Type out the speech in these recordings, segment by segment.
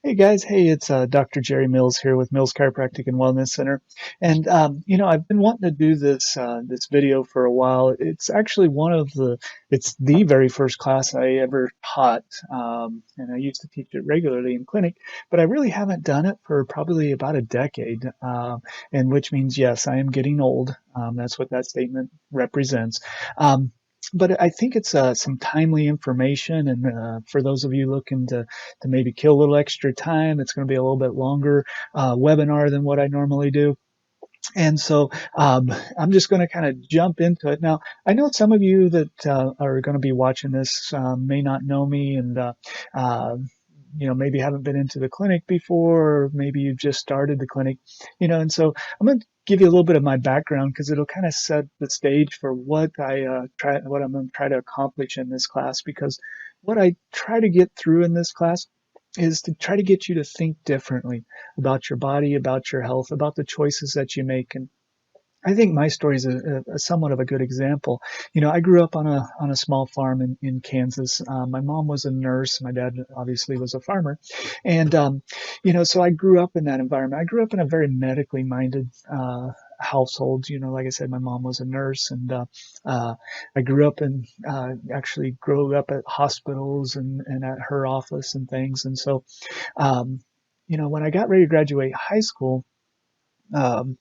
Hey guys, hey, it's Dr. Jerry Mills here with Mills Chiropractic and Wellness Center, and I've been wanting to do this video for a while. It's actually it's the very first class I ever taught, and I used to teach it regularly in clinic, but I really haven't done it for probably about a decade, and which means yes, I am getting old. That's what that statement represents. But I think it's some timely information, and for those of you looking to maybe kill a little extra time. It's going to be a little bit longer webinar than what I normally do. And so I'm just going to kind of jump into it. Now, I know some of you that are going to be watching this may not know me and uh, maybe haven't been into the clinic before, or maybe you've just started the clinic, and so I'm going to give you a little bit of my background because it'll kind of set the stage for what I'm going to try to accomplish in this class. Because what I try to get through in this class is to try to get you to think differently about your body, about your health, about the choices that you make. And I think my story is a somewhat of a good example. I grew up on a small farm in Kansas. My mom was a nurse. My dad obviously was a farmer, and so I grew up in that environment. I grew up in a very medically minded household. Like I said, my mom was a nurse, and I actually grew up at hospitals and at her office and things. And so, when I got ready to graduate high school. Um,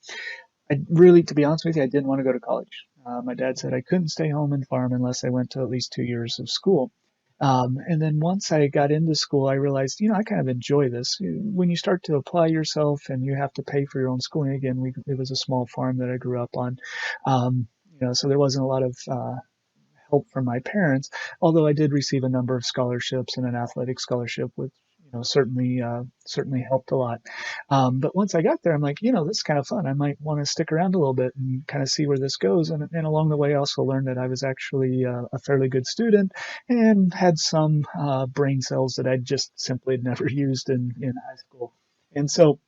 I really, to be honest with you, I didn't want to go to college. My dad said I couldn't stay home and farm unless I went to at least 2 years of school. And then once I got into school, I realized, I kind of enjoy this. When you start to apply yourself and you have to pay for your own schooling, again, it was a small farm that I grew up on. So there wasn't a lot of help from my parents, although I did receive a number of scholarships and an athletic scholarship, which certainly helped a lot. But once I got there, I'm like, this is kind of fun. I might want to stick around a little bit and kind of see where this goes. And along the way, I also learned that I was actually a fairly good student and had some brain cells that I just simply had never used in high school. And so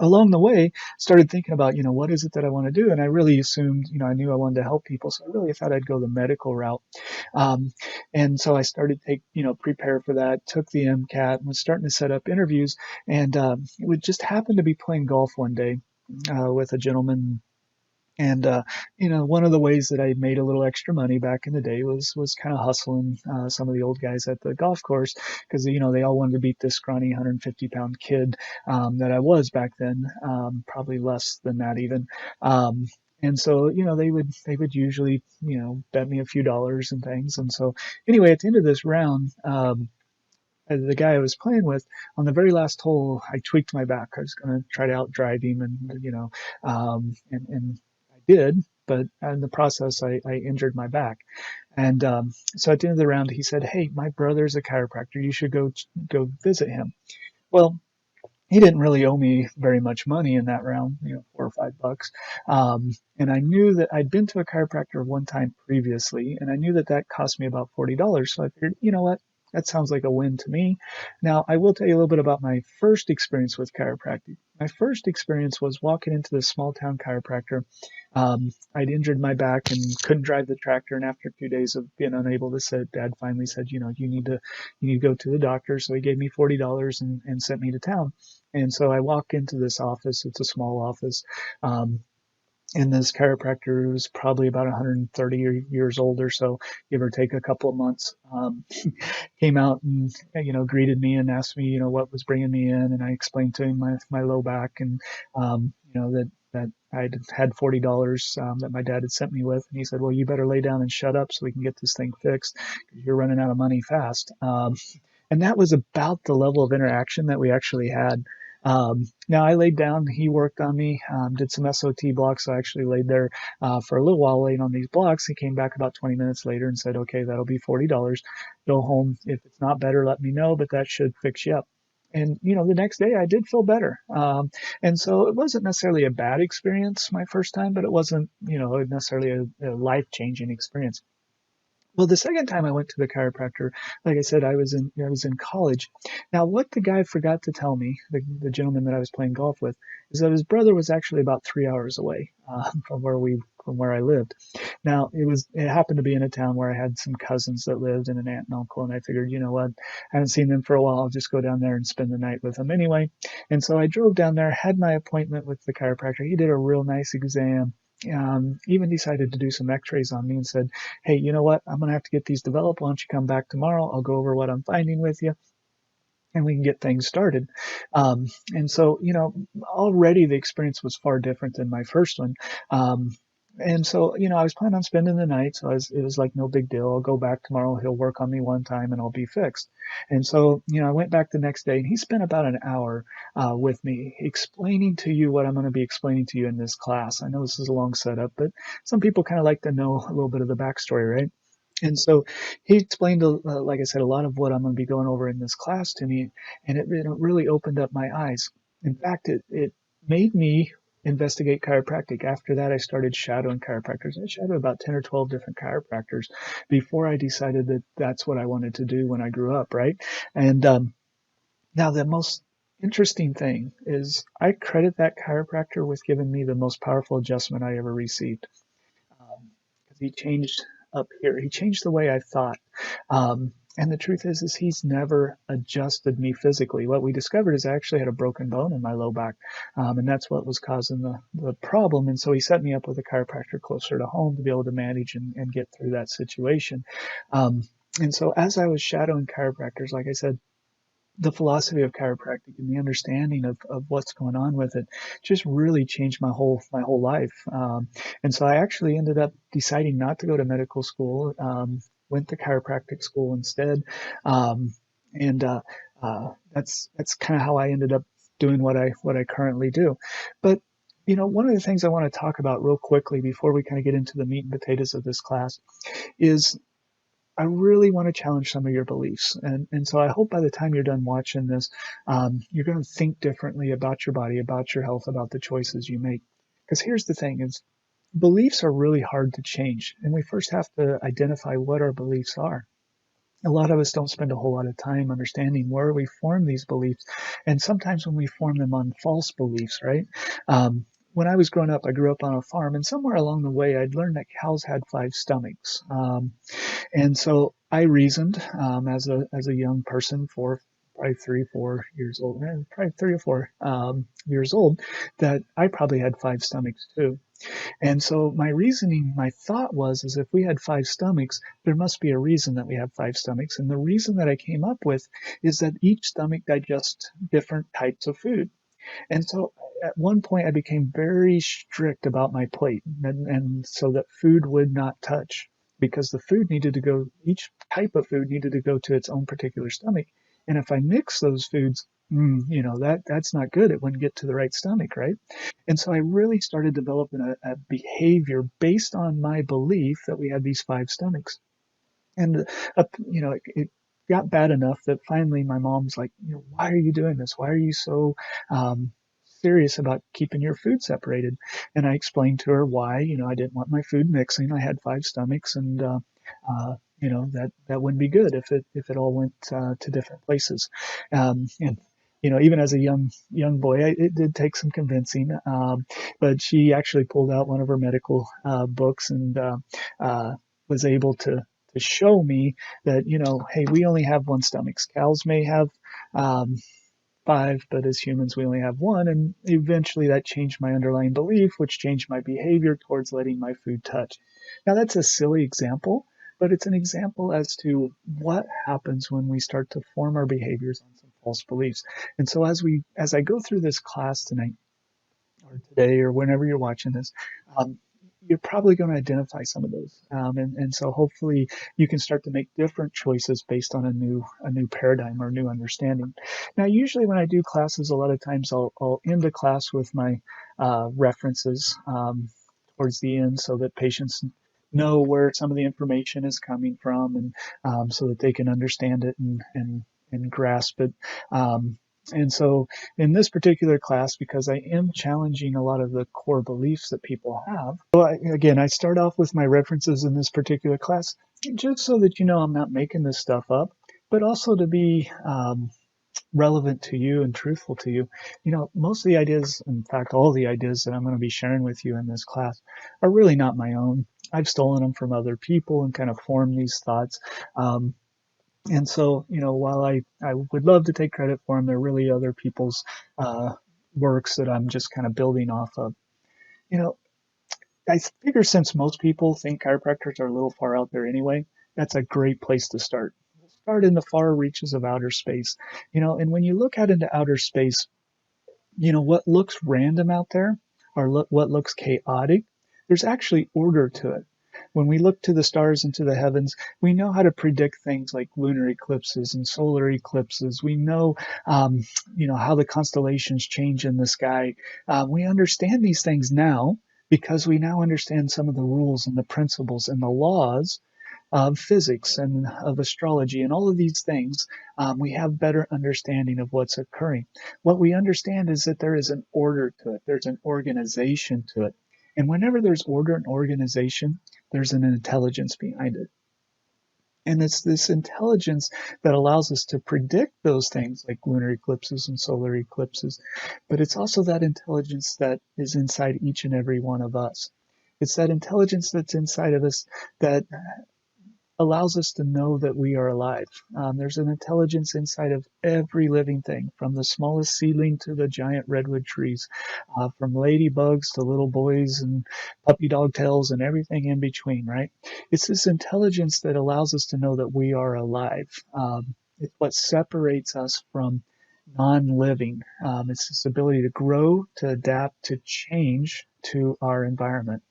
along the way, started thinking about, what is it that I want to do? And I really assumed, I knew I wanted to help people. So I really thought I'd go the medical route. Um, and so I started prepare for that, took the MCAT and was starting to set up interviews. And it would just happen to be playing golf one day with a gentleman. And one of the ways that I made a little extra money back in the day was kind of hustling some of the old guys at the golf course because they all wanted to beat this scrawny 150-pound kid that I was back then, probably less than that even. And so they would usually bet me a few dollars and things. And so anyway, at the end of this round. The guy I was playing with on the very last hole, I tweaked my back. I was going to try to outdrive him, and I did, but in the process, I injured my back. And so at the end of the round, he said, "Hey, my brother's a chiropractor. You should go visit him." Well, he didn't really owe me very much money in that round, $4 or $5. And I knew that I'd been to a chiropractor one time previously, and I knew that that cost me about $40. So I figured, you know what? That sounds like a win to me. Now, I will tell you a little bit about my first experience with chiropractic. My first experience was walking into this small town chiropractor. I'd injured my back and couldn't drive the tractor. And after 2 days of being unable to sit, Dad finally said, you need to go to the doctor. So he gave me $40 and sent me to town. And so I walk into this office. It's a small office. And this chiropractor who's probably about 130 years old or so, give or take a couple of months, came out and greeted me and asked me what was bringing me in, and I explained to him my low back and that I'd had $40 that my dad had sent me with, and he said, "Well, you better lay down and shut up so we can get this thing fixed because you're running out of money fast." And that was about the level of interaction that we actually had. Now I laid down, he worked on me, did some SOT blocks. So I actually laid there for a little while laying on these blocks. He came back about 20 minutes later and said, "Okay, that'll be $40. Go home. If it's not better, let me know, but that should fix you up." And, the next day I did feel better. And so it wasn't necessarily a bad experience my first time, but it wasn't, necessarily a life-changing experience. Well, the second time I went to the chiropractor, like I said, I was in college. Now, what the guy forgot to tell me, the gentleman that I was playing golf with, is that his brother was actually about 3 hours away from where we from where I lived. Now, it happened to be in a town where I had some cousins that lived and an aunt and uncle, and I figured, you know what, I haven't seen them for a while. I'll just go down there and spend the night with them anyway. And so I drove down there, had my appointment with the chiropractor. He did a real nice exam. Even decided to do some x-rays on me and said, hey, you know what? I'm going to have to get these developed. Why don't you come back tomorrow? I'll go over what I'm finding with you and we can get things started. And so, already the experience was far different than my first one. And so, I was planning on spending the night. So it was like no big deal. I'll go back tomorrow. He'll work on me one time and I'll be fixed. And so, I went back the next day and he spent about an hour with me explaining to you what I'm going to be explaining to you in this class. I know this is a long setup, but some people kind of like to know a little bit of the backstory, right? And so he explained, like I said, a lot of what I'm going to be going over in this class to me, and it really opened up my eyes. In fact, it made me investigate chiropractic. After that, I started shadowing chiropractors. I shadowed about 10 or 12 different chiropractors before I decided that that's what I wanted to do when I grew up, right? And now the most interesting thing is I credit that chiropractor with giving me the most powerful adjustment I ever received. Because he changed up here. He changed the way I thought. And the truth is he's never adjusted me physically. What we discovered is I actually had a broken bone in my low back, and that's what was causing the problem. And so he set me up with a chiropractor closer to home to be able to manage and get through that situation. And so as I was shadowing chiropractors, like I said, the philosophy of chiropractic and the understanding of what's going on with it just really changed my whole life. And so I actually ended up deciding not to go to medical school, went to chiropractic school instead. And that's kind of how I ended up doing what I currently do. But one of the things I want to talk about real quickly before we kind of get into the meat and potatoes of this class is I really want to challenge some of your beliefs. And so I hope by the time you're done watching this, you're going to think differently about your body, about your health, about the choices you make. Because here's the thing is beliefs are really hard to change. And we first have to identify what our beliefs are. A lot of us don't spend a whole lot of time understanding where we form these beliefs. And sometimes when we form them on false beliefs, right? When I was growing up, I grew up on a farm, and somewhere along the way, I'd learned that cows had 5 stomachs. And so I reasoned as a young person for probably 3 or 4 years old, probably 3 or 4 years old, that I probably had 5 stomachs too. And so my reasoning, my thought was, is if we had 5 stomachs, there must be a reason that we have 5 stomachs. And the reason that I came up with is that each stomach digests different types of food. And so at one point I became very strict about my plate and so that food would not touch because the food needed to go, each type of food needed to go to its own particular stomach. And if I mix those foods, that's not good. It wouldn't get to the right stomach, right? And so I really started developing a behavior based on my belief that we had these 5 stomachs. And, it got bad enough that finally my mom's like, why are you doing this? Why are you so serious about keeping your food separated? And I explained to her why, I didn't want my food mixing. I had 5 stomachs and, that wouldn't be good if it all went to different places. And even as a young boy, it did take some convincing. But she actually pulled out one of her medical books and was able to show me that, hey, we only have 1 stomach. Cows may have 5, but as humans, we only have 1. And eventually that changed my underlying belief, which changed my behavior towards letting my food touch. Now, that's a silly example, but it's an example as to what happens when we start to form our behaviors on some false beliefs. And so as I go through this class tonight, or today, or whenever you're watching this, you're probably going to identify some of those. And so hopefully you can start to make different choices based on a new paradigm or new understanding. Now, usually when I do classes, a lot of times I'll end the class with my references towards the end so that patients know where some of the information is coming from and so that they can understand it and grasp it. And so in this particular class, because I am challenging a lot of the core beliefs that people have, again, I start off with my references in this particular class, just so that I'm not making this stuff up, but also to be relevant to you and truthful to you. Most of the ideas, in fact, all the ideas that I'm going to be sharing with you in this class are really not my own. I've stolen them from other people and kind of formed these thoughts. And so, while I would love to take credit for them, they're really other people's works that I'm just kind of building off of. You know, I figure since most people think chiropractors are a little far out there anyway, that's a great place to start. Start in the far reaches of outer space. And when you look out into outer space, what looks random out there or what looks chaotic, there's actually order to it. When we look to the stars and to the heavens, we know how to predict things like lunar eclipses and solar eclipses. We know, how the constellations change in the sky. We understand these things now because we now understand some of the rules and the principles and the laws of physics and of astrology and all of these things. We have better understanding of what's occurring. What we understand is that there is an order to it. There's an organization to it. And whenever there's order and organization, there's an intelligence behind it. And it's this intelligence that allows us to predict those things like lunar eclipses and solar eclipses. But it's also that intelligence that is inside each and every one of us. It's that intelligence that's inside of us that allows us to know that we are alive. There's an intelligence inside of every living thing, from the smallest seedling to the giant redwood trees, from ladybugs to little boys and puppy dog tails and everything in between, right? It's this intelligence that allows us to know that we are alive. It's what separates us from non-living. It's this ability to grow, to adapt, to change to our environment.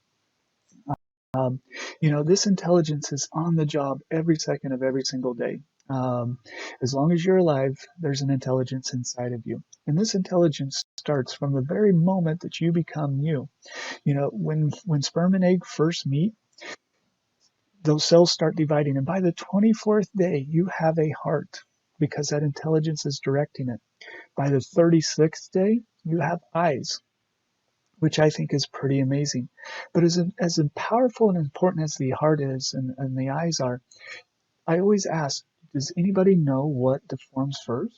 This intelligence is on the job every second of every single day. As long as you're alive, there's an intelligence inside of you. And this intelligence starts from the very moment that you become you. When sperm and egg first meet, those cells start dividing. And by the 24th day, you have a heart because that intelligence is directing it. By the 36th day, you have eyes, which I think is pretty amazing. But as powerful and important as the heart is and the eyes are, I always ask, does anybody know what deforms first?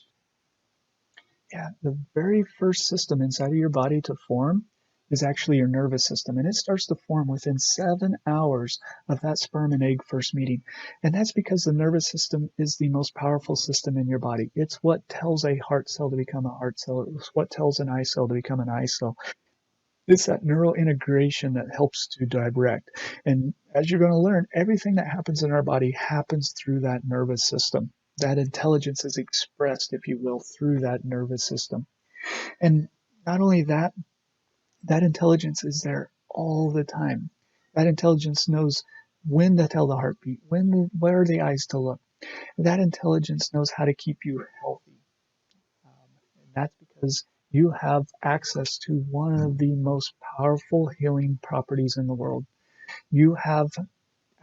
Yeah, the very first system inside of your body to form is actually your nervous system. And it starts to form within 7 hours of that sperm and egg first meeting. And that's because the nervous system is the most powerful system in your body. It's what tells a heart cell to become a heart cell. It's what tells an eye cell to become an eye cell. It's that neural integration that helps to direct. And as you're going to learn, everything that happens in our body happens through that nervous system. That intelligence is expressed, if you will, through that nervous system. And not only that, that intelligence is there all the time. That intelligence knows when to tell the heartbeat, where are the eyes to look. That intelligence knows how to keep you healthy. And that's because you have access to one of the most powerful healing properties in the world. You have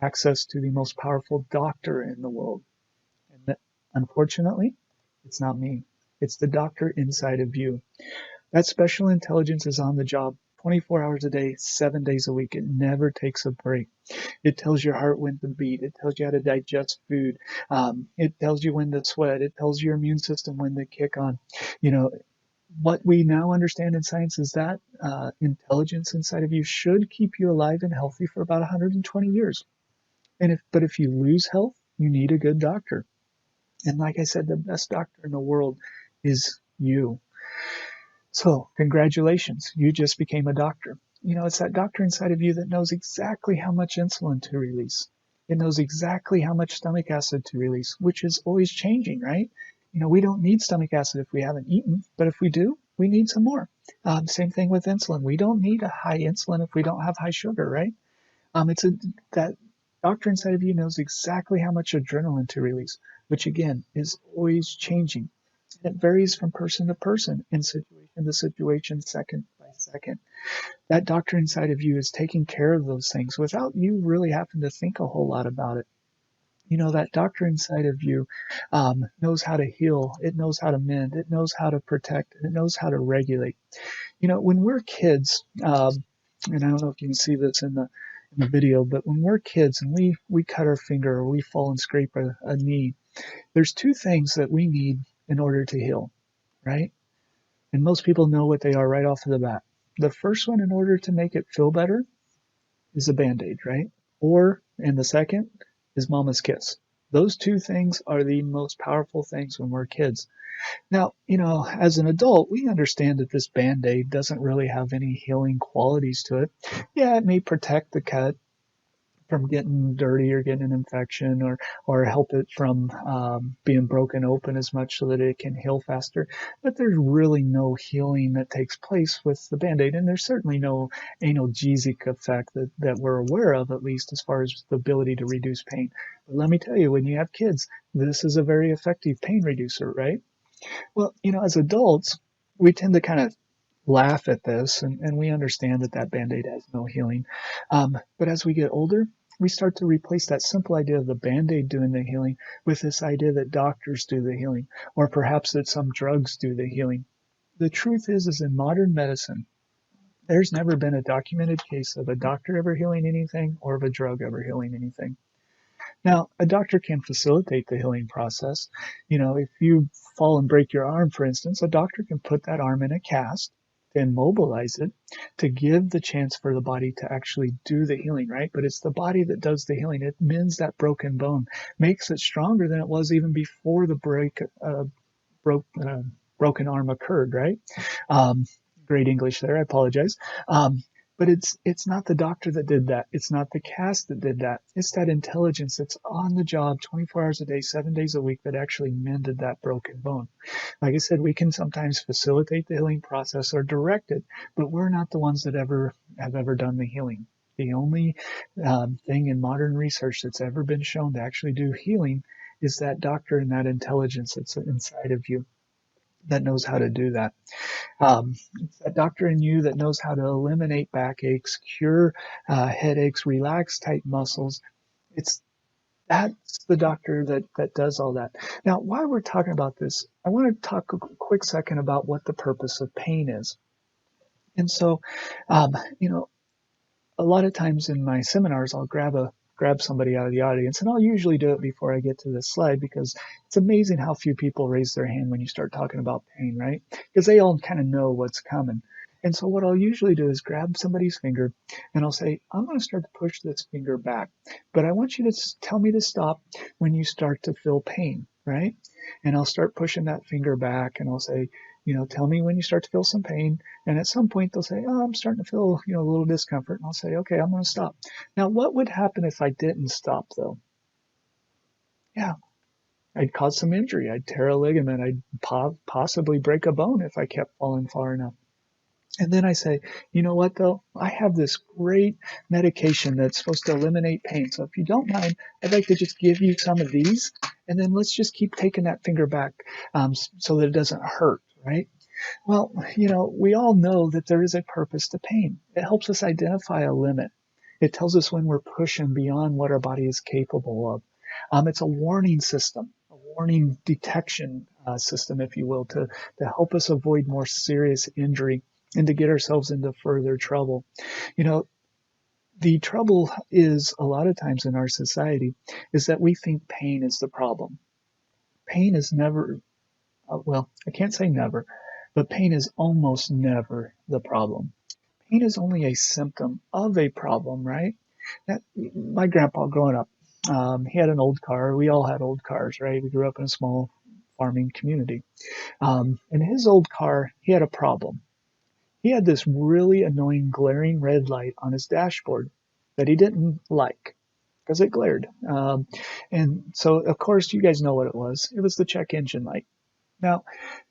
access to the most powerful doctor in the world. And that, unfortunately, it's not me. It's the doctor inside of you. That special intelligence is on the job 24 hours a day, 7 days a week. It never takes a break. It tells your heart when to beat. It tells you how to digest food. It tells you when to sweat. It tells your immune system when to kick on. What we now understand in science is that intelligence inside of you should keep you alive and healthy for about 120 years. But if you lose health, you need a good doctor. And like I said, the best doctor in the world is you. So congratulations, you just became a doctor. It's that doctor inside of you that knows exactly how much insulin to release. It knows exactly how much stomach acid to release, which is always changing, right? We don't need stomach acid if we haven't eaten, but if we do, we need some more. Same thing with insulin. We don't need a high insulin if we don't have high sugar, right? That doctor inside of you knows exactly how much adrenaline to release, which again is always changing. It varies from person to person, in situation to situation, second by second. That doctor inside of you is taking care of those things without you really having to think a whole lot about it. That doctor inside of you knows how to heal. It knows how to mend. It knows how to protect. And it knows how to regulate. When we're kids, and I don't know if you can see this in the video, but when we're kids and we cut our finger or we fall and scrape a knee, there's two things that we need in order to heal, right? And most people know what they are right off of the bat. The first one, in order to make it feel better, is a Band-Aid, right? And the second is mama's kiss. Those two things are the most powerful things when we're kids. Now, as an adult, we understand that this Band-Aid doesn't really have any healing qualities to it. Yeah, it may protect the cut from getting dirty or getting an infection, or help it from being broken open as much so that it can heal faster. But there's really no healing that takes place with the Band-Aid, and there's certainly no analgesic effect that we're aware of, at least as far as the ability to reduce pain. But let me tell you, when you have kids, this is a very effective pain reducer, right? Well, as adults, we tend to kind of laugh at this, and we understand that Band-Aid has no healing. But as we get older, we start to replace that simple idea of the Band-Aid doing the healing with this idea that doctors do the healing, or perhaps that some drugs do the healing. The truth is in modern medicine, there's never been a documented case of a doctor ever healing anything or of a drug ever healing anything. Now, a doctor can facilitate the healing process. If you fall and break your arm, for instance, a doctor can put that arm in a cast to immobilize it to give the chance for the body to actually do the healing, right? But it's the body that does the healing. It mends that broken bone, makes it stronger than it was even before the broke, broken arm occurred, right? Um, Great English there. I apologize. But it's not the doctor that did that. It's not the cast that did that. It's that intelligence that's on the job 24 hours a day, 7 days a week that actually mended that broken bone. Like I said, we can sometimes facilitate the healing process or direct it, but we're not the ones that have ever done the healing. The only thing in modern research that's ever been shown to actually do healing is that doctor and that intelligence that's inside of you that knows how to do that. It's that doctor in you that knows how to eliminate backaches, cure headaches, relax tight muscles. That's the doctor that does all that. Now, while we're talking about this, I want to talk a quick second about what the purpose of pain is. And so, um, you know, a lot of times in my seminars, I'll grab somebody out of the audience, and I'll usually do it before I get to this slide because it's amazing how few people raise their hand when you start talking about pain, right? Because they all kind of know what's coming. And so what I'll usually do is grab somebody's finger and I'll say, I'm going to start to push this finger back, but I want you to tell me to stop when you start to feel pain, right? And I'll start pushing that finger back and I'll say, tell me when you start to feel some pain. And at some point they'll say, oh, I'm starting to feel, a little discomfort. And I'll say, okay, I'm going to stop. Now, what would happen if I didn't stop though? Yeah, I'd cause some injury. I'd tear a ligament. I'd possibly break a bone if I kept falling far enough. And then I say, you know what though? I have this great medication that's supposed to eliminate pain. So if you don't mind, I'd like to just give you some of these. And then let's just keep taking that finger back so that it doesn't hurt, right? Well, we all know that there is a purpose to pain. It helps us identify a limit. It tells us when we're pushing beyond what our body is capable of. It's a warning system, a warning detection system, if you will, to help us avoid more serious injury and to get ourselves into further trouble. The trouble is a lot of times in our society is that we think pain is the problem. Pain is never well, I can't say never, but pain is almost never the problem. Pain is only a symptom of a problem, right? My grandpa growing up, he had an old car. We all had old cars, right? We grew up in a small farming community. In his old car, he had a problem. He had this really annoying glaring red light on his dashboard that he didn't like because it glared. And so, of course, you guys know what it was. It was the check engine light. Now,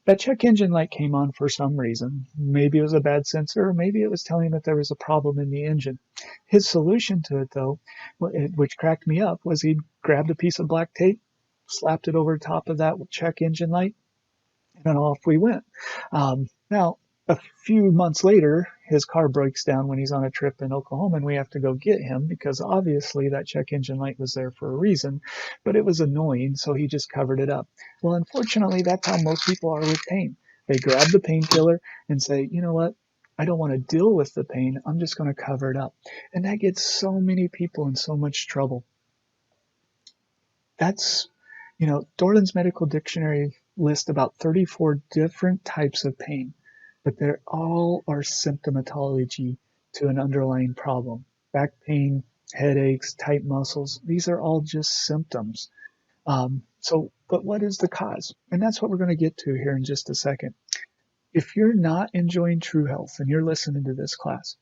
that check engine light came on for some reason. Maybe it was a bad sensor, or maybe it was telling him that there was a problem in the engine. His solution to it, though, which cracked me up, was he grabbed a piece of black tape, slapped it over top of that check engine light, and off we went. Now, a few months later, his car breaks down when he's on a trip in Oklahoma, and we have to go get him because obviously that check engine light was there for a reason, but it was annoying, so he just covered it up. Well, unfortunately, that's how most people are with pain. They grab the painkiller and say, you know what? I don't want to deal with the pain. I'm just going to cover it up. And that gets so many people in so much trouble. That's, Dorland's Medical Dictionary list about 34 different types of pain, but they all are symptomatology to an underlying problem. Back pain, headaches, tight muscles, these are all just symptoms. But what is the cause? And that's what we're going to get to here in just a second. If you're not enjoying true health and you're listening to this class,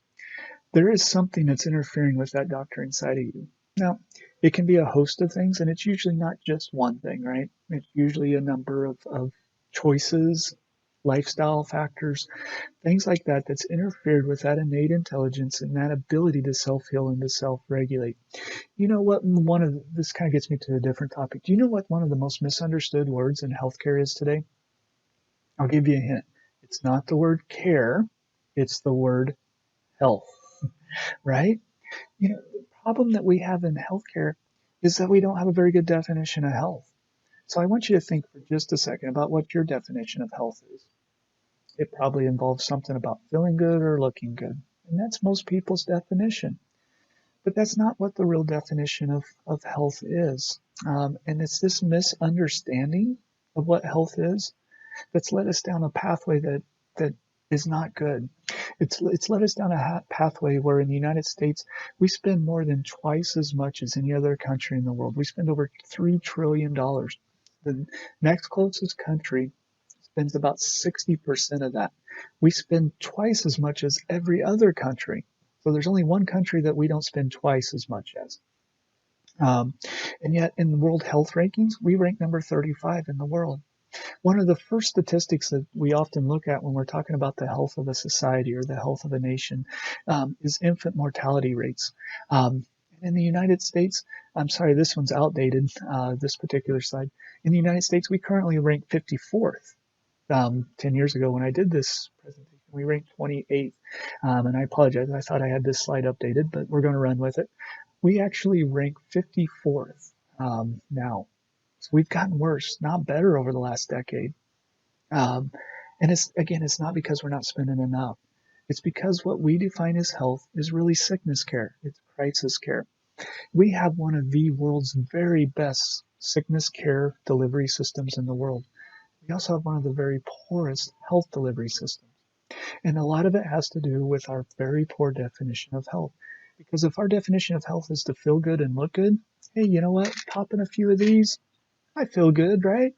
there is something that's interfering with that doctor inside of you. Now, it can be a host of things, and it's usually not just one thing, right? It's usually a number of choices, lifestyle factors, things like that that's interfered with that innate intelligence and that ability to self-heal and to self-regulate. You know what? This kind of gets me to a different topic. Do you know what one of the most misunderstood words in healthcare is today? I'll give you a hint. It's not the word care, it's the word health, right? The problem that we have in healthcare is that we don't have a very good definition of health. So I want you to think for just a second about what your definition of health is. It probably involves something about feeling good or looking good. And that's most people's definition. But that's not what the real definition of health is. And it's this misunderstanding of what health is that's led us down a pathway that is not good. It's led us down a pathway where in the United States we spend more than twice as much as any other country in the world. We spend over $3 trillion. The next closest country spends about 60% of that. We spend twice as much as every other country. So there's only one country that we don't spend twice as much as. Um, and yet in the World Health Rankings, we rank number 35 in the world. One of the first statistics that we often look at when we're talking about the health of a society or the health of a nation is infant mortality rates. In the United States, I'm sorry, this one's outdated, this particular slide. In the United States, we currently rank 54th. 10 years ago when I did this presentation, we ranked 28th. And I apologize, I thought I had this slide updated, but we're going to run with it. We actually rank 54th now. So we've gotten worse, not better over the last decade. And it's not because we're not spending enough. It's because what we define as health is really sickness care. It's crisis care. We have one of the world's very best sickness care delivery systems in the world. We also have one of the very poorest health delivery systems. And a lot of it has to do with our very poor definition of health. Because if our definition of health is to feel good and look good, hey, you know what? Pop in a few of these, I feel good, right?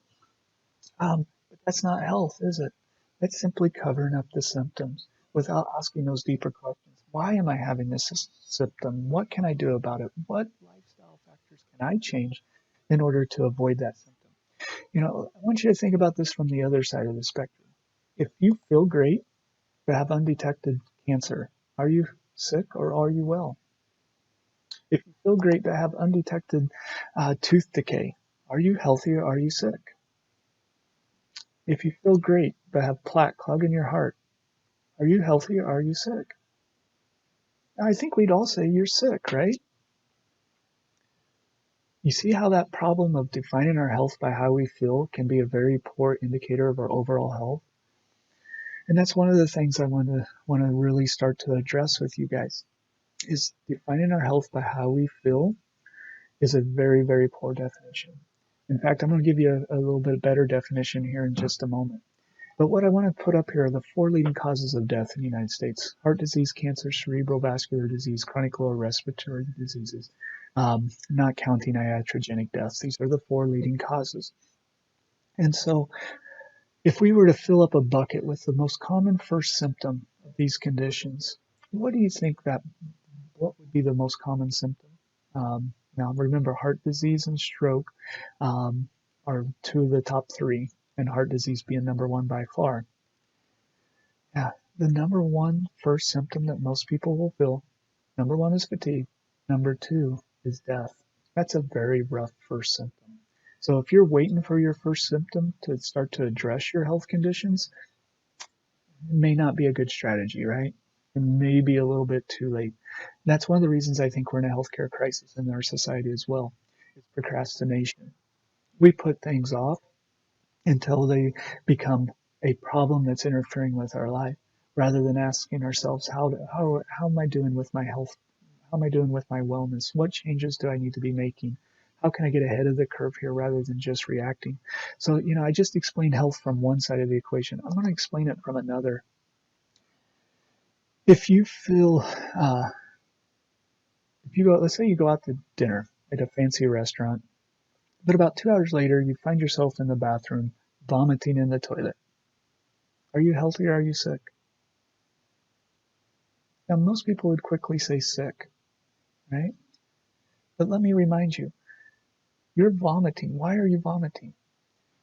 But that's not health, is it? That's simply covering up the symptoms without asking those deeper questions. Why am I having this symptom? What can I do about it? What lifestyle factors can I change in order to avoid that symptom? I want you to think about this from the other side of the spectrum. If you feel great but have undetected cancer, are you sick or are you well? If you feel great but have undetected tooth decay, are you healthy or are you sick? If you feel great but have plaque clogging your heart, are you healthy or are you sick? I think we'd all say you're sick, right? You see how that problem of defining our health by how we feel can be a very poor indicator of our overall health? And that's one of the things I want to really start to address with you guys is defining our health by how we feel is a very, very poor definition. In fact, I'm going to give you a little bit better definition here in just a moment. But what I want to put up here are the 4 leading causes of death in the United States: heart disease, cancer, cerebral vascular disease, chronic lower respiratory diseases, not counting iatrogenic deaths. These are the 4 leading causes. And so if we were to fill up a bucket with the most common first symptom of these conditions, what do you think what would be the most common symptom? Now remember, heart disease and stroke are 2 of the top 3, and heart disease being number 1 by far. Yeah, the number 1 first symptom that most people will feel, number 1 is fatigue, number 2 is death. That's a very rough first symptom. So if you're waiting for your first symptom to start to address your health conditions, it may not be a good strategy, right? It may be a little bit too late. That's one of the reasons I think we're in a healthcare crisis in our society as well. It's procrastination. We put things off until they become a problem that's interfering with our life, rather than asking ourselves, how am I doing with my health? How am I doing with my wellness? What changes do I need to be making? How can I get ahead of the curve here rather than just reacting? So, I just explained health from one side of the equation. I'm going to explain it from another. If you feel, if you go, let's say you go out to dinner at a fancy restaurant, but about 2 hours later, you find yourself in the bathroom vomiting in the toilet. Are you healthy or are you sick? Now, most people would quickly say sick, right? But let me remind you, you're vomiting. Why are you vomiting?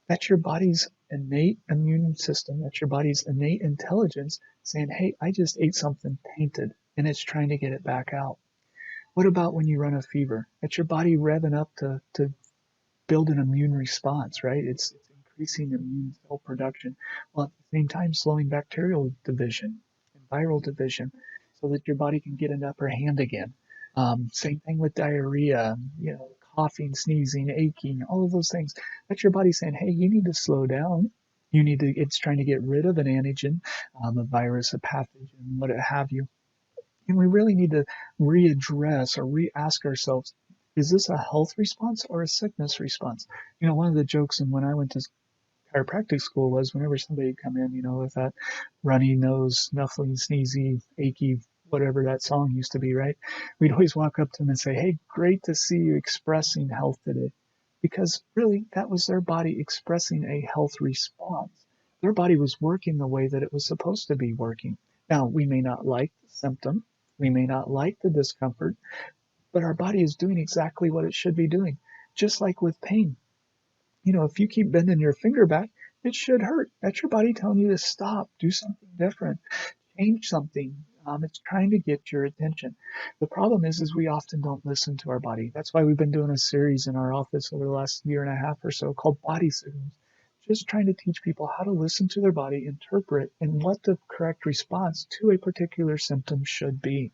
That's your body's innate immune system. That's your body's innate intelligence saying, hey, I just ate something tainted and it's trying to get it back out. What about when you run a fever? That's your body revving up to build an immune response, right? It's increasing immune cell production while at the same time slowing bacterial division and viral division so that your body can get an upper hand again. Same thing with diarrhea, coughing, sneezing, aching, all of those things. That's your body saying, hey, you need to slow down. It's trying to get rid of an antigen, a virus, a pathogen, what have you. And we really need to readdress or re-ask ourselves, is this a health response or a sickness response? One of the jokes and when I went to chiropractic school was whenever somebody would come in, with that runny nose, snuffling, sneezy, achy, whatever that song used to be, right? We'd always walk up to them and say, hey, great to see you expressing health today. Because really, that was their body expressing a health response. Their body was working the way that it was supposed to be working. Now, we may not like the symptom, we may not like the discomfort, but our body is doing exactly what it should be doing. Just like with pain. If you keep bending your finger back, it should hurt. That's your body telling you to stop, do something different, change something. It's trying to get your attention. The problem is we often don't listen to our body. That's why we've been doing a series in our office over the last year and a half or so called Body Signals, just trying to teach people how to listen to their body, interpret, and what the correct response to a particular symptom should be.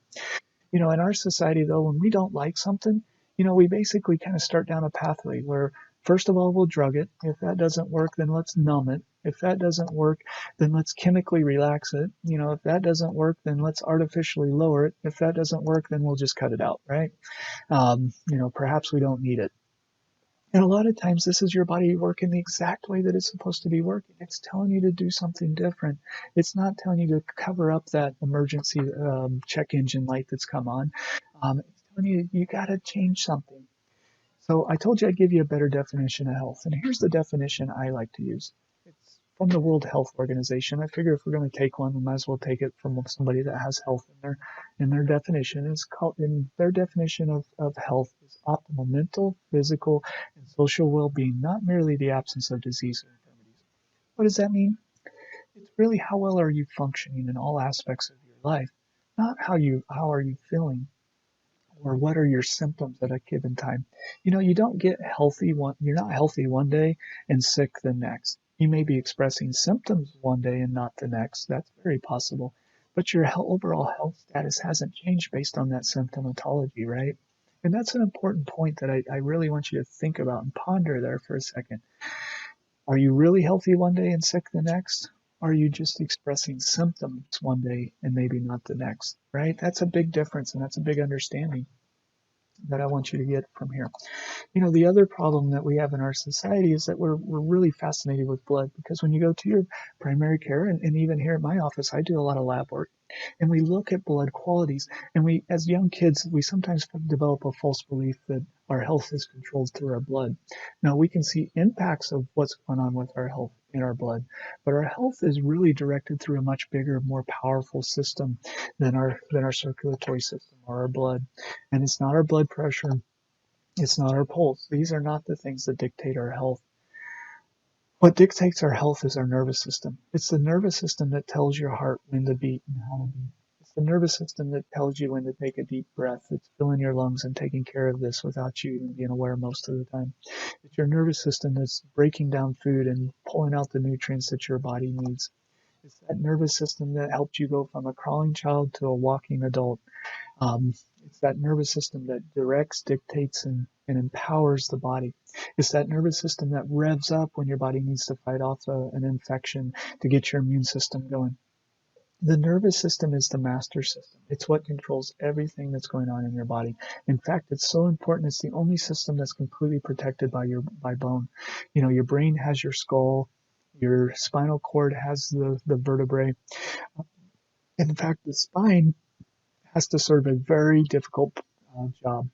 In our society, though, when we don't like something, we basically kind of start down a pathway where, first of all, we'll drug it. If that doesn't work, then let's numb it. If that doesn't work, then let's chemically relax it. If that doesn't work, then let's artificially lower it. If that doesn't work, then we'll just cut it out, right? Perhaps we don't need it. And a lot of times, this is your body working the exact way that it's supposed to be working. It's telling you to do something different. It's not telling you to cover up that emergency check engine light that's come on. It's telling you got to change something. So I told you I'd give you a better definition of health. And here's the definition I like to use. It's from the World Health Organization. I figure if we're going to take one, we might as well take it from somebody that has health in their definition. It's called, in their definition of health is optimal mental, physical, and social well-being, not merely the absence of disease or infirmities. What does that mean? It's really how well are you functioning in all aspects of your life, not how are you feeling or what are your symptoms at a given time. You don't get you're not healthy one day and sick the next. You may be expressing symptoms one day and not the next. That's very possible. But your overall health status hasn't changed based on that symptomatology, right? And that's an important point that I really want you to think about and ponder there for a second. Are you really healthy one day and sick the next? Or are you just expressing symptoms one day and maybe not the next, right? That's a big difference and that's a big understanding that I want you to get from here. The other problem that we have in our society is that we're really fascinated with blood because when you go to your primary care, and even here at my office, I do a lot of lab work, and we look at blood qualities. And we, as young kids, we sometimes develop a false belief that our health is controlled through our blood. Now, we can see impacts of what's going on with our health in our blood, but our health is really directed through a much bigger, more powerful system than our circulatory system or our blood. And it's not our blood pressure, it's not our pulse. These are not the things that dictate our health. What dictates our health is our nervous system. It's the nervous system that tells your heart when to beat and how to beat. It's the nervous system that tells you when to take a deep breath. It's filling your lungs and taking care of this without you even being aware most of the time. It's your nervous system that's breaking down food and pulling out the nutrients that your body needs. It's that nervous system that helped you go from a crawling child to a walking adult. Um, it's that nervous system that directs, dictates, and empowers the body. It's that nervous system that revs up when your body needs to fight off an infection to get your immune system going. The nervous system is the master system. It's what controls everything that's going on in your body. In fact, it's so important. It's the only system that's completely protected by bone. Your brain has your skull, your spinal cord has the vertebrae. In fact, the spine has to serve a very difficult job.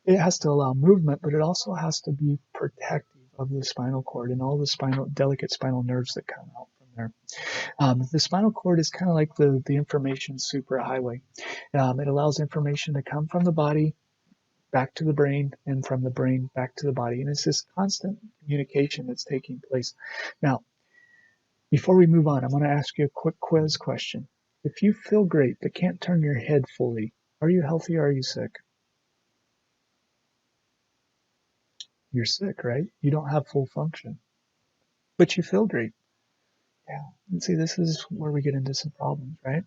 It has to allow movement, but it also has to be protective of the spinal cord and all the delicate spinal nerves that come out from there. The spinal cord is kind of like the information superhighway. It allows information to come from the body back to the brain and from the brain back to the body. And it's this constant communication that's taking place. Now, before we move on, I'm going to ask you a quick quiz question. If you feel great but can't turn your head fully, are you healthy or are you sick? You're sick, right? You don't have full function, but you feel great. Yeah. And see, this is where we get into some problems, right?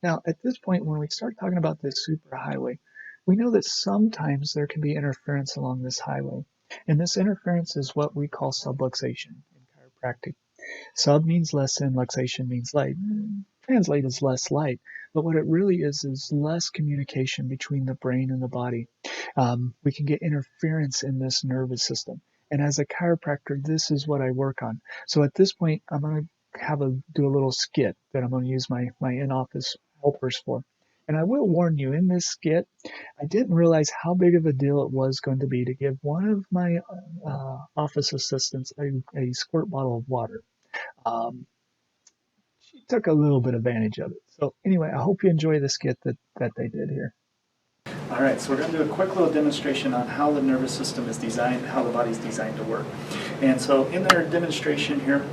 Now, at this point, when we start talking about this superhighway, we know that sometimes there can be interference along this highway. And this interference is what we call subluxation in chiropractic. Sub means less and luxation means light. Translate as less light. But what it really is less communication between the brain and the body. We can get interference in this nervous system. And as a chiropractor, this is what I work on. So at this point, I'm going to do a little skit that I'm going to use my in-office helpers for. And I will warn you, in this skit, I didn't realize how big of a deal it was going to be to give one of my office assistants a squirt bottle of water. She took a little bit advantage of it. So anyway, I hope you enjoy the skit that they did here. All right, so we're going to do a quick little demonstration on how the nervous system is designed, how the body's designed to work. And so in our demonstration here,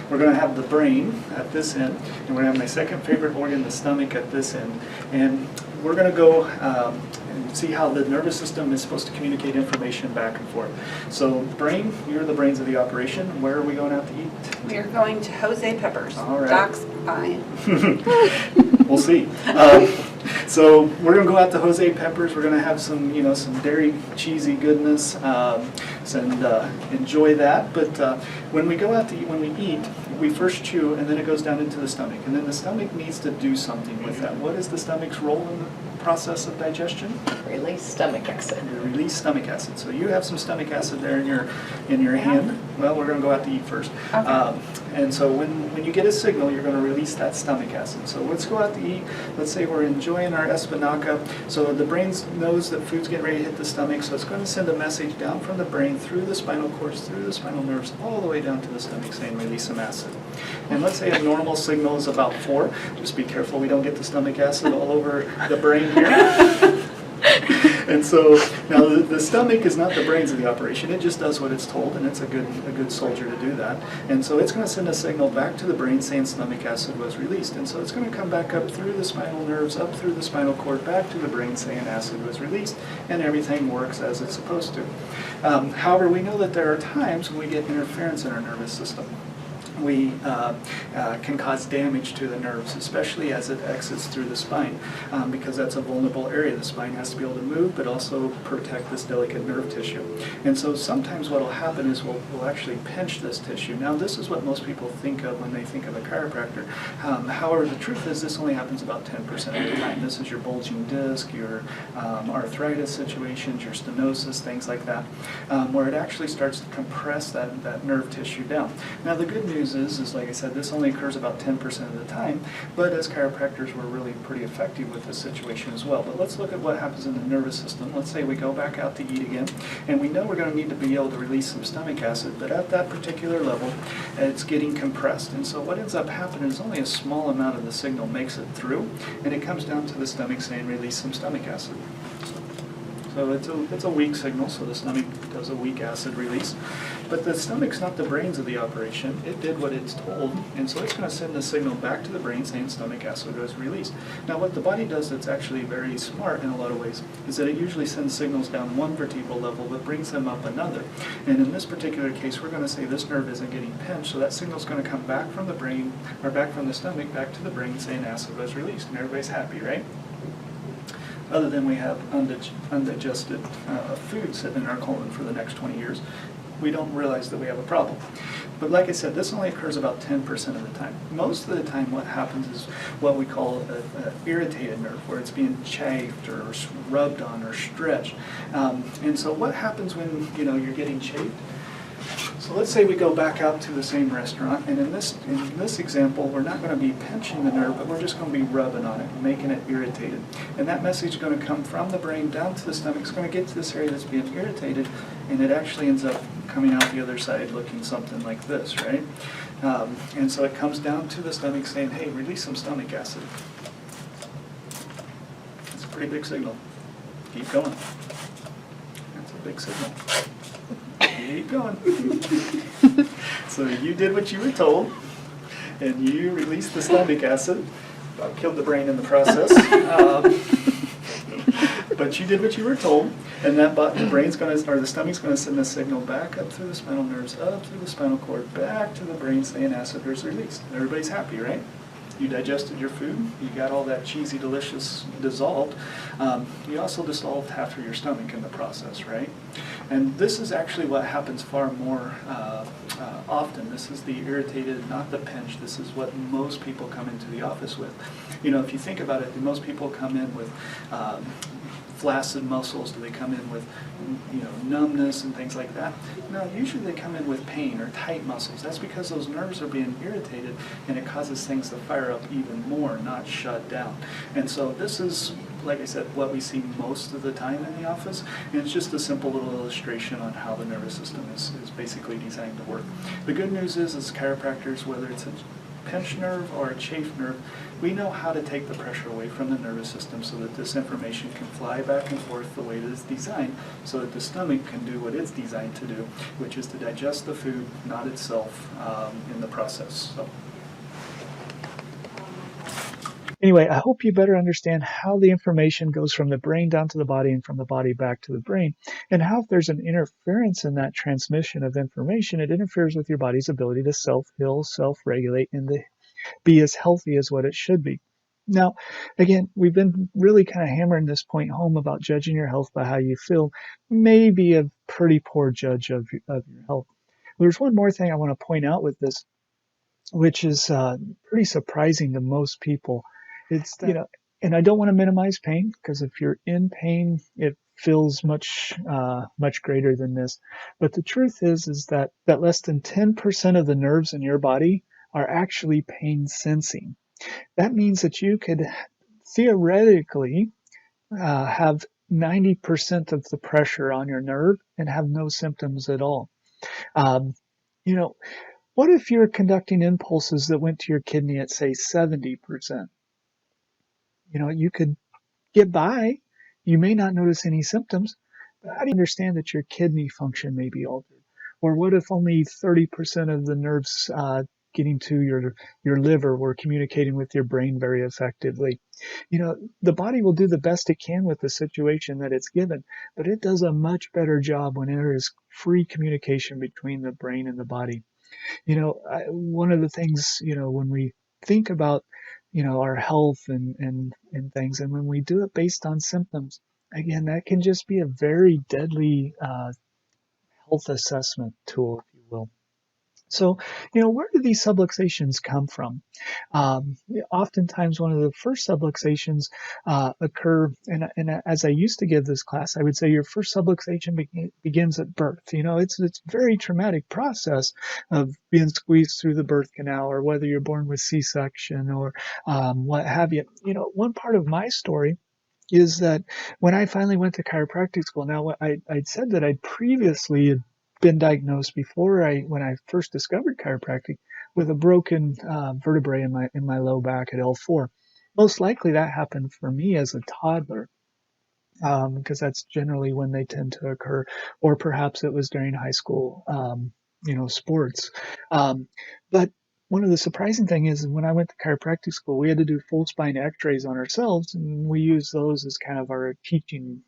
we're going to have the brain at this end, and we're going to have my second favorite organ, the stomach, at this end. And we're going to go and see how the nervous system is supposed to communicate information back and forth. So brain, you're the brains of the operation. Where are we going out to eat? We are going to Jose Peppers. All right. Doc's buying. We'll see. So we're going to go out to Jose Peppers. We're going to have some, some dairy cheesy goodness and enjoy that. But when we go out to eat, when we eat, we first chew and then it goes down into the stomach. And then the stomach needs to do something with that. What is the stomach's role in the process of digestion? Release stomach acid. Release stomach acid. So you have some stomach acid there in your hand. Well, we're going to go out to eat first. Okay. And so when you get a signal, you're going to release that stomach acid. So let's go out to eat. Let's say we're enjoying our espinaca. So the brain knows that food's getting ready to hit the stomach. So it's going to send a message down from the brain through the spinal cord, through the spinal nerves, all the way down to the stomach saying release some acid. And let's say a normal signal is about 4. Just be careful we don't get the stomach acid all over the brain here. And so now the stomach is not the brains of the operation. It just does what it's told, and it's a good soldier to do that. And so it's going to send a signal back to the brain saying stomach acid was released. And so it's going to come back up through the spinal nerves, up through the spinal cord, back to the brain saying acid was released, and everything works as it's supposed to. However, we know that there are times when we get interference in our nervous system. We can cause damage to the nerves, especially as it exits through the spine, because that's a vulnerable area. The spine has to be able to move, but also protect this delicate nerve tissue. And so sometimes what will happen is we'll actually pinch this tissue. Now, this is what most people think of when they think of a chiropractor. However, the truth is this only happens about 10% of the time. This is your bulging disc, your arthritis situations, your stenosis, things like that, where it actually starts to compress that nerve tissue down. Now, the good news is like I said, this only occurs about 10% of the time, but as chiropractors, we're really pretty effective with this situation as well. But let's look at what happens in the nervous system. Let's say we go back out to eat again, and we know we're going to need to be able to release some stomach acid, but at that particular level, it's getting compressed. And so what ends up happening is only a small amount of the signal makes it through, and it comes down to the stomach saying release some stomach acid. So it's a weak signal, so the stomach does a weak acid release. But the stomach's not the brains of the operation. It did what it's told, and so it's going to send the signal back to the brain saying stomach acid was released. Now what the body does that's actually very smart in a lot of ways is that it usually sends signals down one vertebral level but brings them up another. And in this particular case, we're going to say this nerve isn't getting pinched, so that signal's going to come back from the brain, or back from the stomach, back to the brain saying acid was released, and everybody's happy, right? Other than we have undigested food sitting in our colon for the next 20 years. we don't realize that we have a problem. But like I said, this only occurs about 10% of the time. Most of the time what happens is what we call an irritated nerve, where it's being chafed or rubbed on or stretched. And so what happens when you're getting chafed? So let's say we go back out to the same restaurant, and in this example, we're not going to be pinching the nerve, but we're just going to be rubbing on it, making it irritated. And that message is going to come from the brain down to the stomach. It's going to get to this area that's being irritated, and it actually ends up coming out the other side looking something like this, right? And so it comes down to the stomach saying, hey, release some stomach acid. That's a pretty big signal. Keep going. That's a big signal. Keep going. So you did what you were told, and you released the stomach acid. About killed the brain in the process. But you did what you were told, and the brain's going to, or the stomach's going to send a signal back up through the spinal nerves, up through the spinal cord, back to the brain, saying acid is released. Everybody's happy, right? You digested your food, you got all that cheesy, delicious dissolved. You also dissolved half of your stomach in the process, right? And this is actually what happens far more often. This is the irritated, not the pinch. This is what most people come into the office with. If you think about it, most people come in with flaccid muscles. Do they come in with numbness and things like that? No, usually they come in with pain or tight muscles. That's because those nerves are being irritated, and it causes things to fire up even more, not shut down. And so this is, like I said, what we see most of the time in the office, and it's just a simple little illustration on how the nervous system is basically designed to work. The good news is, as chiropractors, whether it's a pinch nerve or a chafed nerve, we know how to take the pressure away from the nervous system so that this information can fly back and forth the way that it's designed, so that the stomach can do what it's designed to do, which is to digest the food, not itself, in the process. So. Anyway, I hope you better understand how the information goes from the brain down to the body and from the body back to the brain, and how if there's an interference in that transmission of information, it interferes with your body's ability to self-heal, self-regulate, and to be as healthy as what it should be. Now, again, we've been really kind of hammering this point home about judging your health by how you feel may be a pretty poor judge of your health. There's one more thing I want to point out with this, which is pretty surprising to most people. It's that, and I don't want to minimize pain, because if you're in pain, it feels much greater than this. But the truth is that less than 10% of the nerves in your body are actually pain sensing. That means that you could theoretically have 90% of the pressure on your nerve and have no symptoms at all. Um, you know, what if you're conducting impulses that went to your kidney at, say, 70%? You could get by. You may not notice any symptoms, but how do you understand that your kidney function may be altered? Or what if only 30% of the nerves getting to your liver were communicating with your brain very effectively? The body will do the best it can with the situation that it's given, but it does a much better job when there is free communication between the brain and the body. One of the things, when we think about, our health and things, and when we do it based on symptoms, again, that can just be a very deadly health assessment tool, if you will. So, where do these subluxations come from? Oftentimes, one of the first subluxations occur, and as I used to give this class, I would say your first subluxation begins at birth. It's a very traumatic process of being squeezed through the birth canal, or whether you're born with C-section or what have you. One part of my story is that when I finally went to chiropractic school, now I'd said that I'd previously been diagnosed when I first discovered chiropractic with a broken vertebrae in my low back at L4. Most likely that happened for me as a toddler, because that's generally when they tend to occur, or perhaps it was during high school, sports. But one of the surprising things is when I went to chiropractic school, we had to do full spine x-rays on ourselves, and we used those as kind of our teaching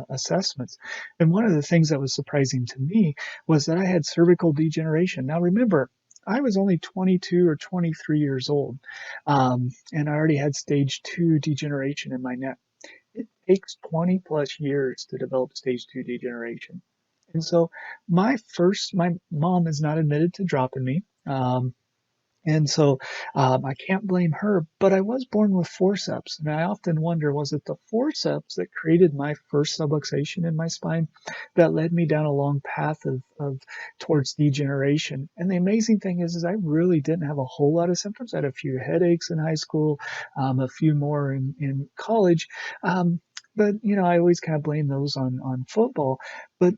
assessments. And one of the things that was surprising to me was that I had cervical degeneration. Now remember, I was only 22 or 23 years old, and I already had stage 2 degeneration in my neck. It takes 20 plus years to develop stage 2 degeneration. And so my mom is not admitted to dropping me. And so I can't blame her, but I was born with forceps. And I often wonder, was it the forceps that created my first subluxation in my spine that led me down a long path of towards degeneration? And the amazing thing is I really didn't have a whole lot of symptoms. I had a few headaches in high school, a few more in college. But I always kind of blame those on football. But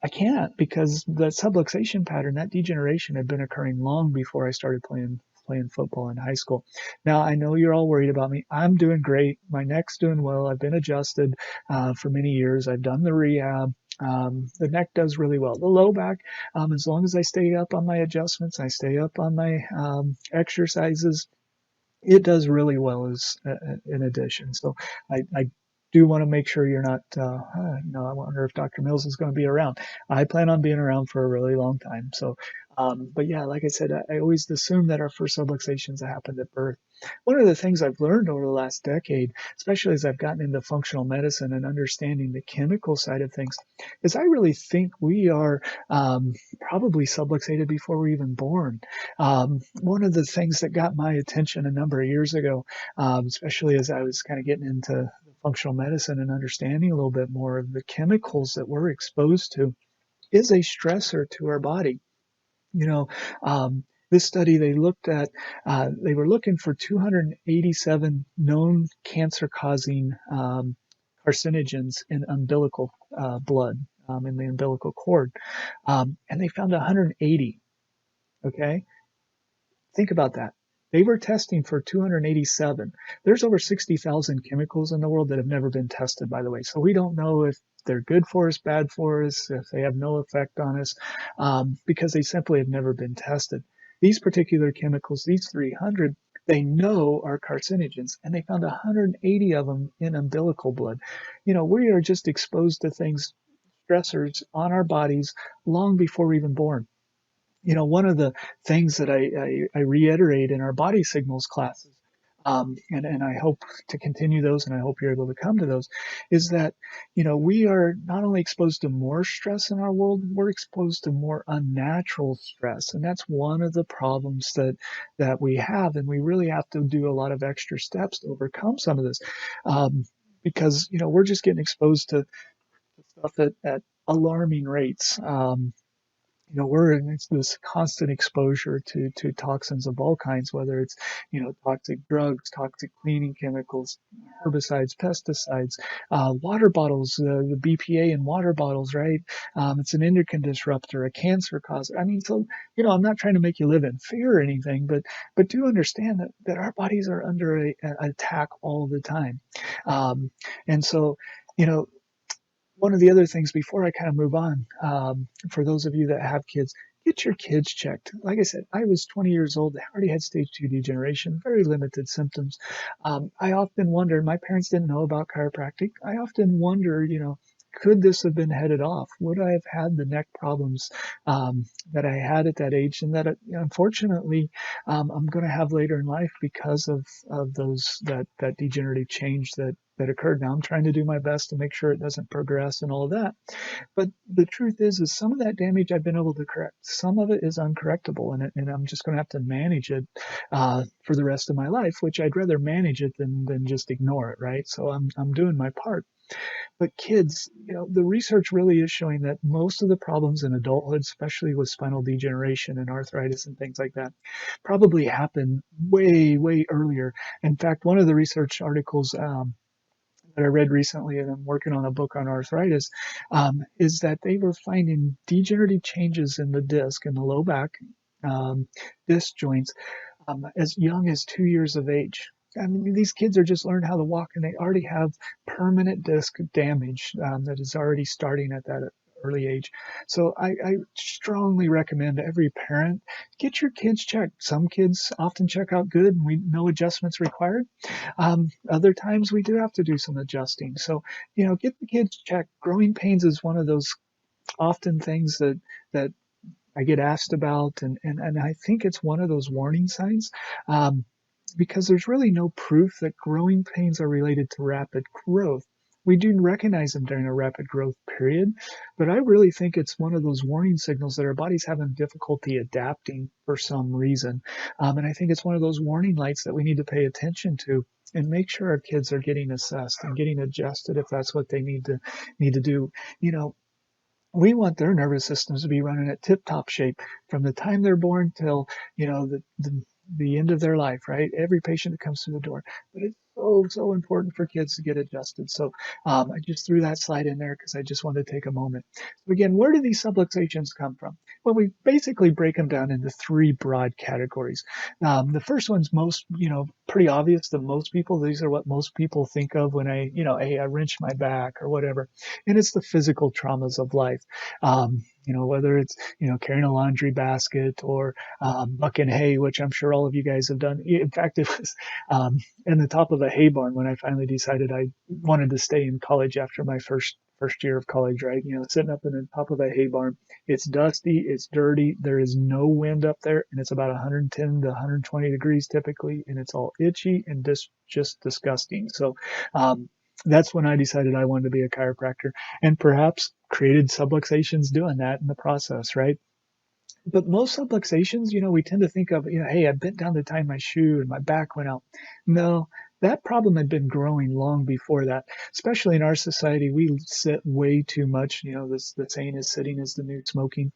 I can't because the subluxation pattern, that degeneration had been occurring long before I started playing football in high school. Now I know you're all worried about me. I'm doing great. My neck's doing well. I've been adjusted for many years. I've done the rehab. The neck does really well. The low back, as long as I stay up on my adjustments, I stay up on my exercises, it does really well as in addition. So I do want to make sure you're not, I wonder if Dr. Mills is going to be around. I plan on being around for a really long time. So, but yeah, like I said, I always assume that our first subluxations happened at birth. One of the things I've learned over the last decade, especially as I've gotten into functional medicine and understanding the chemical side of things, is I really think we are probably subluxated before we're even born. One of the things that got my attention a number of years ago, especially as I was kind of getting into functional medicine and understanding a little bit more of the chemicals that we're exposed to, is a stressor to our body. You know, this study they were looking for 287 known cancer-causing carcinogens in umbilical blood, in the umbilical cord, and they found 180. Okay, think about that. They were testing for 287. There's over 60,000 chemicals in the world that have never been tested, by the way. So we don't know if they're good for us, bad for us, if they have no effect on us, because they simply have never been tested. These particular chemicals, these 300, they know are carcinogens, and they found 180 of them in umbilical blood. We are just exposed to things, stressors on our bodies long before we're even born. One of the things that I reiterate in our body signals classes, and I hope to continue those, and I hope you're able to come to those, is that, we are not only exposed to more stress in our world, we're exposed to more unnatural stress. And that's one of the problems that we have. And we really have to do a lot of extra steps to overcome some of this. Because, we're just getting exposed to stuff at alarming rates. We're in this constant exposure to toxins of all kinds, whether it's, toxic drugs, toxic cleaning chemicals, herbicides, pesticides, water bottles, the BPA in water bottles, right? It's an endocrine disruptor, a cancer causer. I mean, so, I'm not trying to make you live in fear or anything, but do understand that our bodies are under an attack all the time. And so, you know, one of the other things before I kind of move on, for those of you that have kids, get your kids checked. Like I said, I was 20 years old. I already had stage 2 degeneration, very limited symptoms. I often wonder, my parents didn't know about chiropractic. I often wonder, could this have been headed off? Would I have had the neck problems that I had at that age, and that unfortunately I'm going to have later in life because of those that degenerative change that occurred. Now I'm trying to do my best to make sure it doesn't progress and all of that. But the truth is some of that damage I've been able to correct. Some of it is uncorrectable, and I'm just going to have to manage it for the rest of my life, which I'd rather manage it than just ignore it, right? So I'm doing my part. But kids, the research really is showing that most of the problems in adulthood, especially with spinal degeneration and arthritis and things like that, probably happen way, way earlier. In fact, one of the research articles that I read recently, and I'm working on a book on arthritis, is that they were finding degenerative changes in the disc, in the low back disc joints, as young as 2 years of age. I mean, these kids are just learning how to walk, and they already have permanent disc damage that is already starting at that early age. So I strongly recommend every parent get your kids checked. Some kids often check out good, and we no adjustments required. Other times we do have to do some adjusting. So get the kids checked. Growing pains is one of those often things that I get asked about, and I think it's one of those warning signs, because there's really no proof that growing pains are related to rapid growth. We do recognize them during a rapid growth period, but I really think it's one of those warning signals that our body's having difficulty adapting for some reason. And I think it's one of those warning lights that we need to pay attention to and make sure our kids are getting assessed and getting adjusted if that's what they need to do. You know, we want their nervous systems to be running at tip-top shape from the time they're born till the end of their life, right? Every patient that comes through the door. But it's so important for kids to get adjusted. So I just threw that slide in there because I just wanted to take a moment. So again, where do these subluxations come from? Well, we basically break them down into three broad categories. The first one's most, pretty obvious to most people. These are what most people think of when hey, I wrenched my back or whatever. And it's the physical traumas of life. Whether it's, carrying a laundry basket or bucking hay, which I'm sure all of you guys have done. In fact, it was in the top of a hay barn when I finally decided I wanted to stay in college after my first year of college, right? Sitting up in the top of a hay barn. It's dusty, it's dirty, there is no wind up there, and it's about 110 to 120 degrees typically, and it's all itchy and just disgusting. So that's when I decided I wanted to be a chiropractor and perhaps created subluxations doing that in the process, right? But most subluxations, we tend to think of, hey, I bent down to tie my shoe and my back went out. No, that problem had been growing long before that. Especially in our society, we sit way too much. The saying is sitting is the new smoking.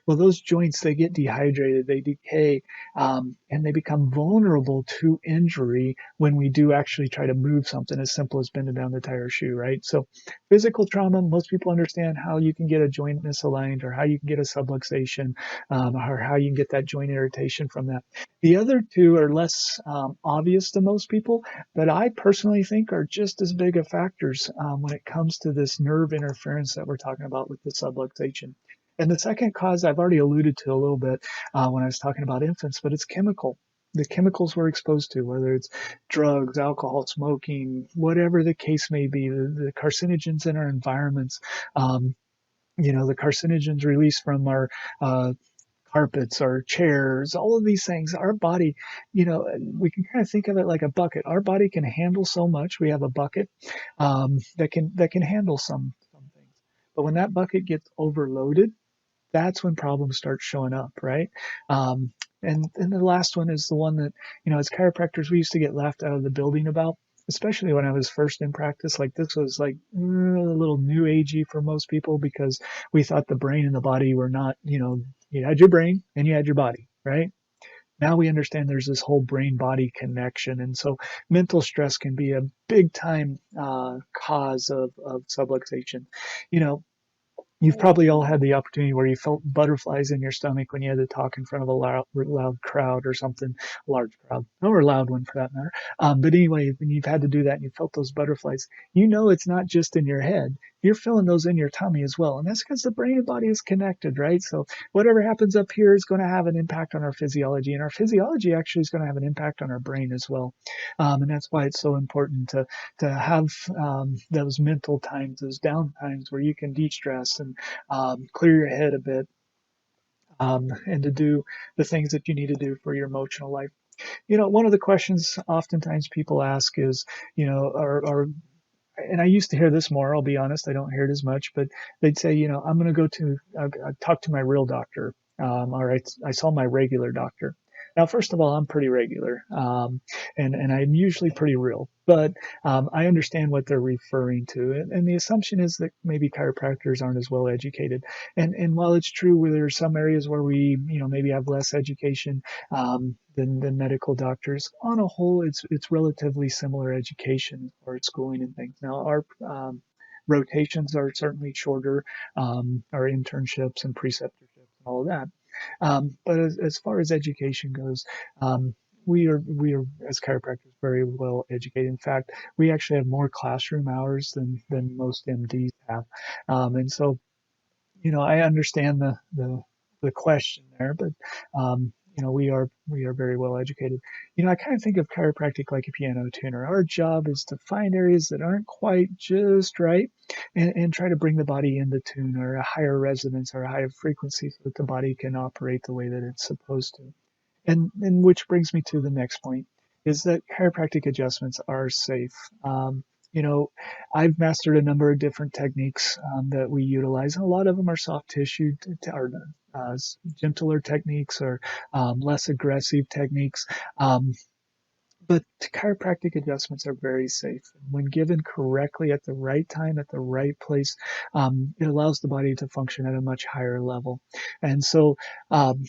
Well, those joints, they get dehydrated, they decay, and they become vulnerable to injury when we do actually try to move something as simple as bending down to tie our shoe, right? So physical trauma, most people understand how you can get a joint misaligned or how you can get a subluxation, or how you can get that joint irritation from that. The other two are less obvious to most people, but I personally think are just as big of factors when it comes to this nerve interference that we're talking about with the subluxation. And the second cause I've already alluded to a little bit when I was talking about infants, but it's chemical. The chemicals we're exposed to, whether it's drugs, alcohol, smoking, whatever the case may be, the carcinogens in our environments, the carcinogens released from our carpets or chairs, all of these things, our body, we can kind of think of it like a bucket. Our body can handle so much. We have a bucket that can handle some things. But when that bucket gets overloaded, that's when problems start showing up, right? Um, and the last one is the one that, as chiropractors, we used to get laughed out of the building about, especially when I was first in practice. Like this was like a little new agey for most people because we thought the brain and the body were not, you had your brain and you had your body, right? Now we understand there's this whole brain body connection. And so mental stress can be a big time cause of subluxation. You know, You've probably all had the opportunity where you felt butterflies in your stomach when you had to talk in front of a loud crowd or something, a large crowd, or a loud one for that matter. But anyway, when you've had to do that and you felt those butterflies, it's not just in your head. You're feeling those in your tummy as well. And that's because the brain and body is connected, right? So whatever happens up here is going to have an impact on our physiology. And our physiology actually is going to have an impact on our brain as well. And that's why it's so important to have those mental times, those down times where you can de-stress and clear your head a bit, and to do the things that you need to do for your emotional life. One of the questions oftentimes people ask is, and I used to hear this more, I'll be honest, I don't hear it as much, but they'd say, I'm going to talk to my real doctor, or I saw my regular doctor. Now, first of all, I'm pretty regular, and I'm usually pretty real, but I understand what they're referring to. And the assumption is that maybe chiropractors aren't as well educated. And while it's true where there are some areas where we, maybe have less education than medical doctors, on a whole, it's relatively similar education or schooling and things. Now, our rotations are certainly shorter, our internships and preceptorships and all of that. But as far as education goes, we are as chiropractors very well educated. In fact, we actually have more classroom hours than most MDs have, and so I understand the question there, but we are very well educated. I kind of think of chiropractic like a piano tuner. Our job is to find areas that aren't quite just right, and try to bring the body into tune or a higher resonance or a higher frequency so that the body can operate the way that it's supposed to. And which brings me to the next point is that chiropractic adjustments are safe. you know, I've mastered a number of different techniques that we utilize. And a lot of them are soft tissue or gentler techniques or less aggressive techniques. Um, but chiropractic adjustments are very safe. When given correctly at the right time, at the right place, it allows the body to function at a much higher level. And so, um,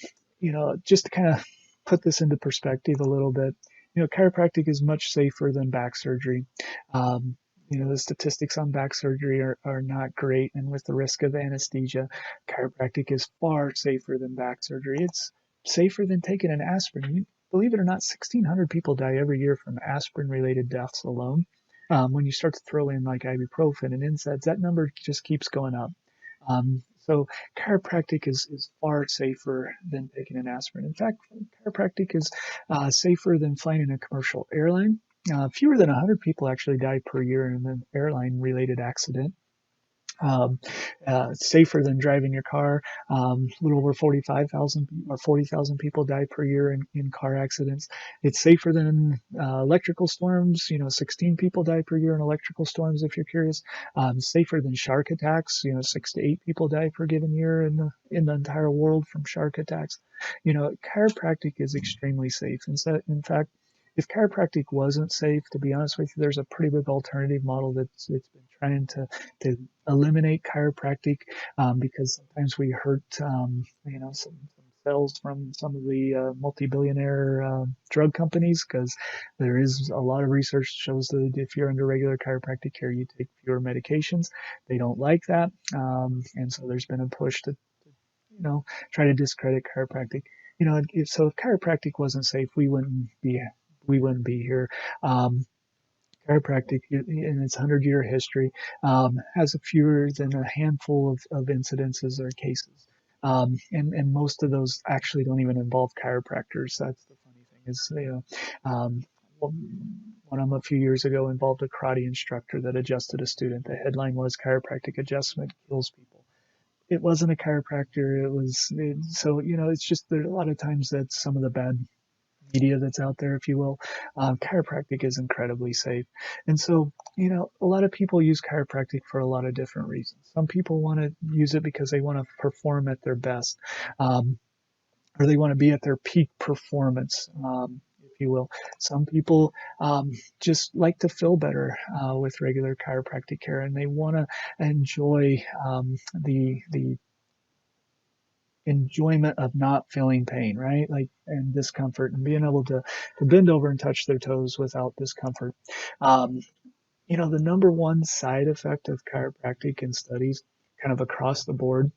just to kind of put this into perspective a little bit, chiropractic is much safer than back surgery. Um, the statistics on back surgery are not great. And with the risk of anesthesia, chiropractic is far safer than back surgery. It's safer than taking an aspirin. Believe it or not, 1,600 people die every year from aspirin-related deaths alone. When you start to throw in like ibuprofen and NSAIDs, that number just keeps going up. So chiropractic is far safer than taking an aspirin. In fact, chiropractic is safer than flying in a commercial airline. Fewer than 100 people actually die per year in an airline-related accident. Um, Safer than driving your car. A little over 45,000 or 40,000 people die per year in car accidents. It's safer than electrical storms. 16 people die per year in electrical storms, if you're curious. Safer than shark attacks. 6 to 8 people die per given year in the entire world from shark attacks. Chiropractic is extremely safe. In fact, if chiropractic wasn't safe, to be honest with you, there's a pretty big alternative model that's it's been trying to eliminate chiropractic because sometimes we hurt some cells from some of the multi-billionaire drug companies because there is a lot of research shows that if you're under regular chiropractic care, you take fewer medications. They don't like that, and so there's been a push to try to discredit chiropractic. If chiropractic wasn't safe, we wouldn't be here. Um, Chiropractic, in its 100-year history, has a fewer than a handful of incidences or cases. And most of those actually don't even involve chiropractors. That's the funny thing is, one of them a few years ago involved a karate instructor that adjusted a student. The headline was chiropractic adjustment kills people. It wasn't a chiropractor. It's just there are a lot of times that some of the bad media that's out there, if you will. Chiropractic is incredibly safe. And so, a lot of people use chiropractic for a lot of different reasons. Some people want to use it because they want to perform at their best, or they want to be at their peak performance. If you will. Some people just like to feel better with regular chiropractic care, and they want to enjoy the enjoyment of not feeling pain, right? Like and discomfort and being able to bend over and touch their toes without discomfort. Um, the number one side effect of chiropractic in studies kind of across the board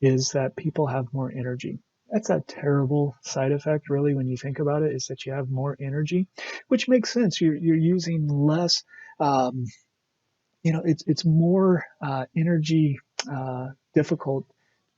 is that people have more energy. That's a terrible side effect, really, when you think about it, is that you have more energy, which makes sense. You're using less, it's more energy difficult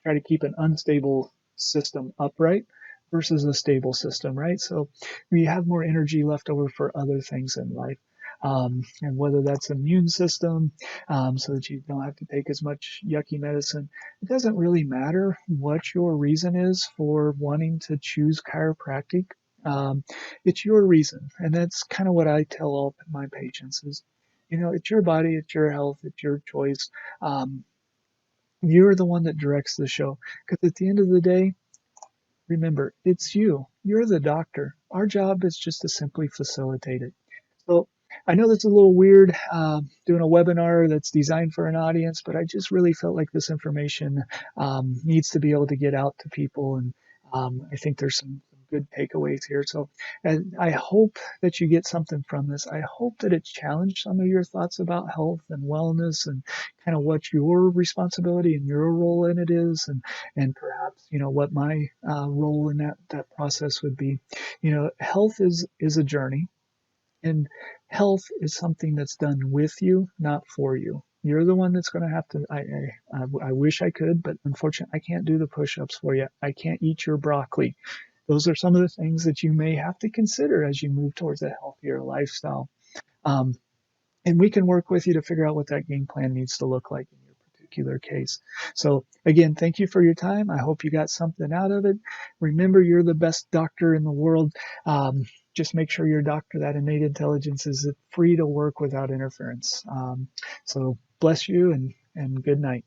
try to keep an unstable system upright versus a stable system, right? So we have more energy left over for other things in life. And whether that's immune system, so that you don't have to take as much yucky medicine, it doesn't really matter what your reason is for wanting to choose chiropractic. Um, it's your reason, and that's kind of what I tell all my patients is, it's your body, it's your health, it's your choice. Um, you're the one that directs the show. Because at the end of the day, remember, it's you. You're the doctor. Our job is just to simply facilitate it. So I know that's a little weird doing a webinar that's designed for an audience, but I just really felt like this information needs to be able to get out to people. And I think there's some good takeaways here. So and I hope that you get something from this. I hope that it challenged some of your thoughts about health and wellness and kind of what your responsibility and your role in it is and perhaps what my role in that process would be. Health is a journey, and health is something that's done with you, not for you. You're the one that's going to have to. I wish I could, but unfortunately, I can't do the push-ups for you. I can't eat your broccoli. Those are some of the things that you may have to consider as you move towards a healthier lifestyle. Um, and we can work with you to figure out what that game plan needs to look like in your particular case. So again, thank you for your time. I hope you got something out of it. Remember, you're the best doctor in the world. just make sure your doctor, that innate intelligence, is free to work without interference. So bless you and good night.